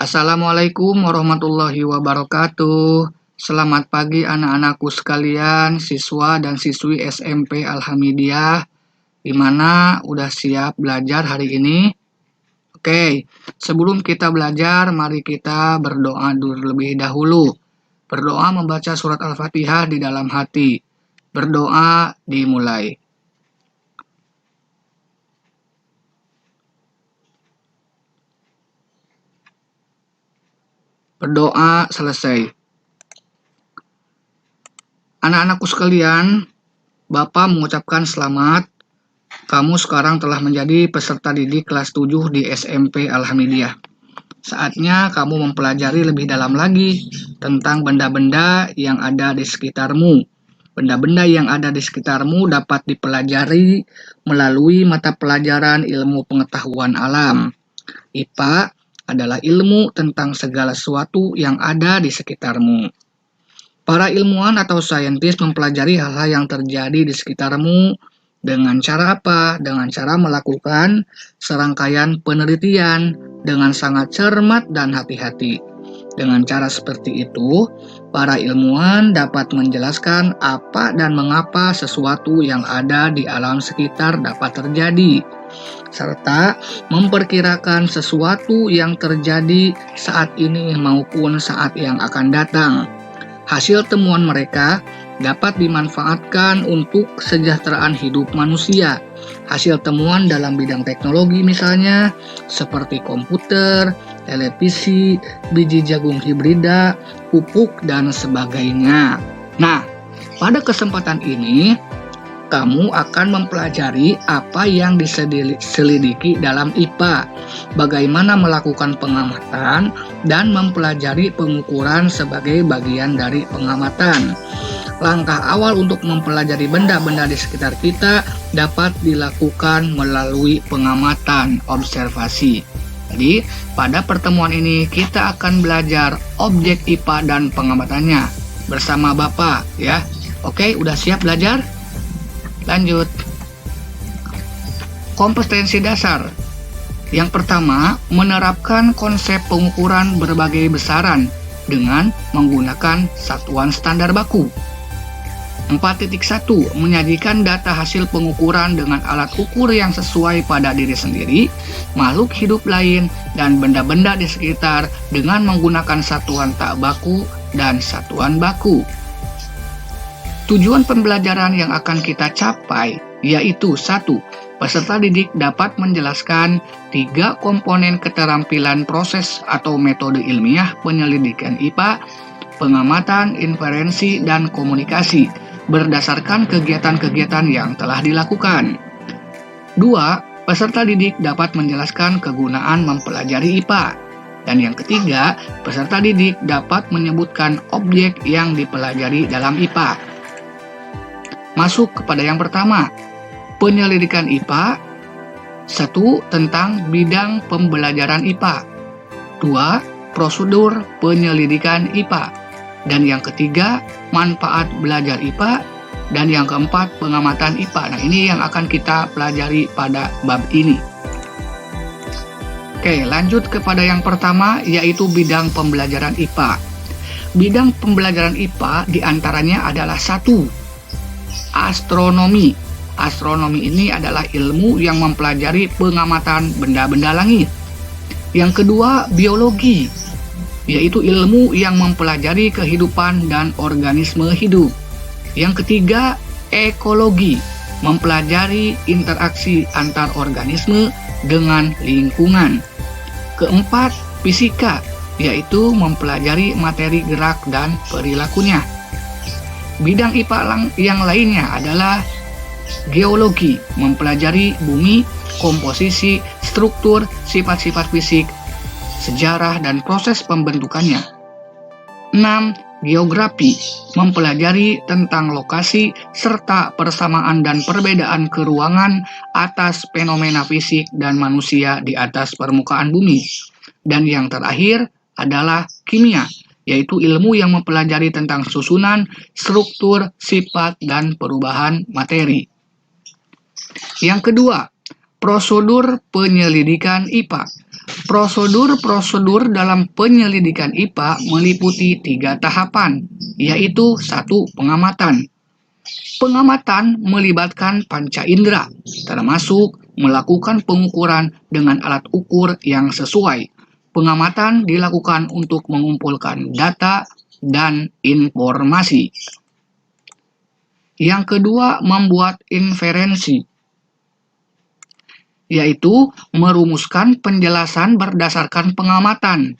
Assalamualaikum warahmatullahi wabarakatuh. Selamat pagi anak-anakku sekalian, siswa dan siswi SMP Alhamidiyah, di mana udah siap belajar hari ini. Oke, sebelum kita belajar, mari kita berdoa dulu terlebih dahulu. Berdoa membaca surat Al-Fatihah di dalam hati. Berdoa dimulai. Berdoa selesai. Anak-anakku sekalian, Bapak mengucapkan selamat. Kamu sekarang telah menjadi peserta didik kelas 7 di SMP Alhamidiyah. Saatnya kamu mempelajari lebih dalam lagi tentang benda-benda yang ada di sekitarmu. Benda-benda yang ada di sekitarmu dapat dipelajari melalui mata pelajaran ilmu pengetahuan alam. IPA adalah ilmu tentang segala sesuatu yang ada di sekitarmu. Para ilmuwan atau saintis mempelajari hal-hal yang terjadi di sekitarmu dengan cara apa? Dengan cara melakukan serangkaian penelitian dengan sangat cermat dan hati-hati. Dengan cara seperti itu, para ilmuwan dapat menjelaskan apa dan mengapa sesuatu yang ada di alam sekitar dapat terjadi, serta memperkirakan sesuatu yang terjadi saat ini maupun saat yang akan datang. Hasil temuan mereka dapat dimanfaatkan untuk kesejahteraan hidup manusia. Hasil temuan dalam bidang teknologi misalnya, seperti komputer, televisi, biji jagung hibrida, pupuk, dan sebagainya. Nah, pada kesempatan ini, kamu akan mempelajari apa yang diselidiki dalam IPA, bagaimana melakukan pengamatan, dan mempelajari pengukuran sebagai bagian dari pengamatan. Langkah awal untuk mempelajari benda-benda di sekitar kita dapat dilakukan melalui pengamatan observasi. Jadi, pada pertemuan ini kita akan belajar objek IPA dan pengamatannya bersama Bapak ya. Oke, udah siap belajar? Lanjut. Kompetensi dasar. Yang pertama, menerapkan konsep pengukuran berbagai besaran dengan menggunakan satuan standar baku. 4.1. Menyajikan data hasil pengukuran dengan alat ukur yang sesuai pada diri sendiri, makhluk hidup lain, dan benda-benda di sekitar dengan menggunakan satuan tak baku dan satuan baku. Tujuan pembelajaran yang akan kita capai yaitu 1. Peserta didik dapat menjelaskan 3 komponen keterampilan proses atau metode ilmiah penyelidikan IPA, pengamatan, inferensi, dan komunikasi berdasarkan kegiatan-kegiatan yang telah dilakukan. 2. Peserta didik dapat menjelaskan kegunaan mempelajari IPA. Dan yang ketiga, peserta didik dapat menyebutkan objek yang dipelajari dalam IPA. Masuk kepada yang pertama, penyelidikan IPA. 1. Tentang bidang pembelajaran IPA. 2. Prosedur penyelidikan IPA. Dan yang ketiga, manfaat belajar IPA. Dan yang keempat, pengamatan IPA. Nah, ini yang akan kita pelajari pada bab ini. Oke, lanjut kepada yang pertama, yaitu bidang pembelajaran IPA. Bidang pembelajaran IPA diantaranya adalah 1. Astronomi. Astronomi ini adalah ilmu yang mempelajari pengamatan benda-benda langit. Yang kedua, biologi, yaitu ilmu yang mempelajari kehidupan dan organisme hidup. Yang ketiga, ekologi, mempelajari interaksi antar organisme dengan lingkungan. Keempat, fisika, yaitu mempelajari materi gerak dan perilakunya. Bidang IPA yang lainnya adalah geologi, mempelajari bumi, komposisi, struktur, sifat-sifat fisik, sejarah, dan proses pembentukannya. 6. Geografi, mempelajari tentang lokasi serta persamaan dan perbedaan keruangan atas fenomena fisik dan manusia di atas permukaan bumi. Dan yang terakhir adalah kimia, yaitu ilmu yang mempelajari tentang susunan, struktur, sifat, dan perubahan materi. Yang kedua, prosedur penyelidikan IPA. Prosedur-prosedur dalam penyelidikan IPA meliputi 3 tahapan, yaitu 1. Pengamatan. Pengamatan melibatkan panca indera, termasuk melakukan pengukuran dengan alat ukur yang sesuai. Pengamatan dilakukan untuk mengumpulkan data dan informasi. Yang kedua, membuat inferensi, yaitu merumuskan penjelasan berdasarkan pengamatan.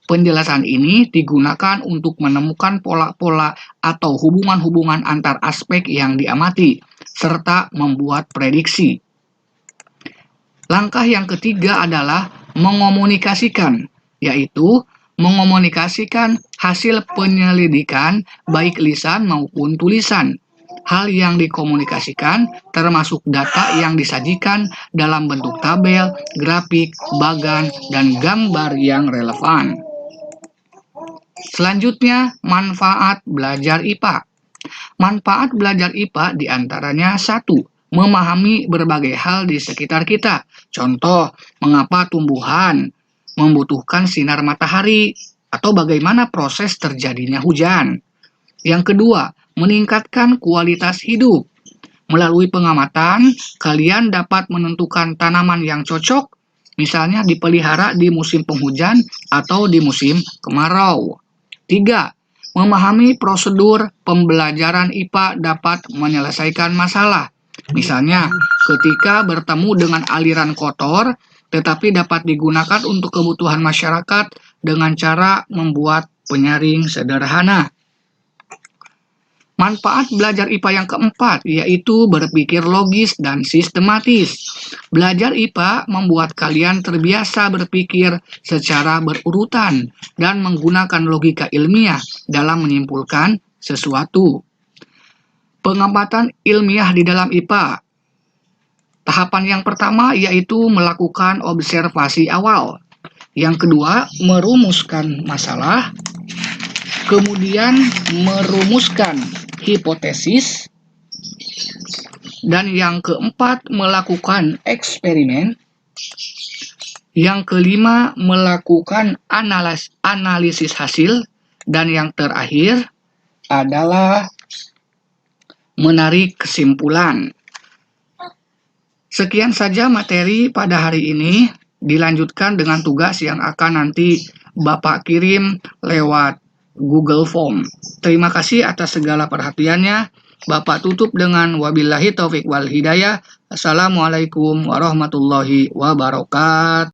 Penjelasan ini digunakan untuk menemukan pola-pola atau hubungan-hubungan antar aspek yang diamati, serta membuat prediksi. Langkah yang ketiga adalah mengomunikasikan, yaitu mengomunikasikan hasil penyelidikan baik lisan maupun tulisan. Hal yang dikomunikasikan termasuk data yang disajikan dalam bentuk tabel, grafik, bagan, dan gambar yang relevan. Selanjutnya, manfaat belajar IPA. Manfaat belajar IPA diantaranya 1. Memahami berbagai hal di sekitar kita. Contoh, mengapa tumbuhan membutuhkan sinar matahari atau bagaimana proses terjadinya hujan. Yang kedua, meningkatkan kualitas hidup. Melalui pengamatan, kalian dapat menentukan tanaman yang cocok, misalnya dipelihara di musim penghujan atau di musim kemarau. 3. Memahami prosedur pembelajaran IPA dapat menyelesaikan masalah. Misalnya, ketika bertemu dengan aliran kotor, tetapi dapat digunakan untuk kebutuhan masyarakat dengan cara membuat penyaring sederhana. Manfaat belajar IPA yang keempat, yaitu berpikir logis dan sistematis. Belajar IPA membuat kalian terbiasa berpikir secara berurutan dan menggunakan logika ilmiah dalam menyimpulkan sesuatu. Pengamatan ilmiah di dalam IPA. Tahapan yang pertama yaitu melakukan observasi awal. Yang kedua, merumuskan masalah. Kemudian merumuskan hipotesis, dan yang keempat melakukan eksperimen. Yang kelima melakukan analisis hasil, dan yang terakhir adalah menarik kesimpulan. Sekian saja materi pada hari ini, dilanjutkan dengan tugas yang akan nanti Bapak kirim lewat Google Form. Terima kasih atas segala perhatiannya. Bapak tutup dengan wabillahi taufik wal hidayah. Assalamualaikum warahmatullahi wabarakatuh.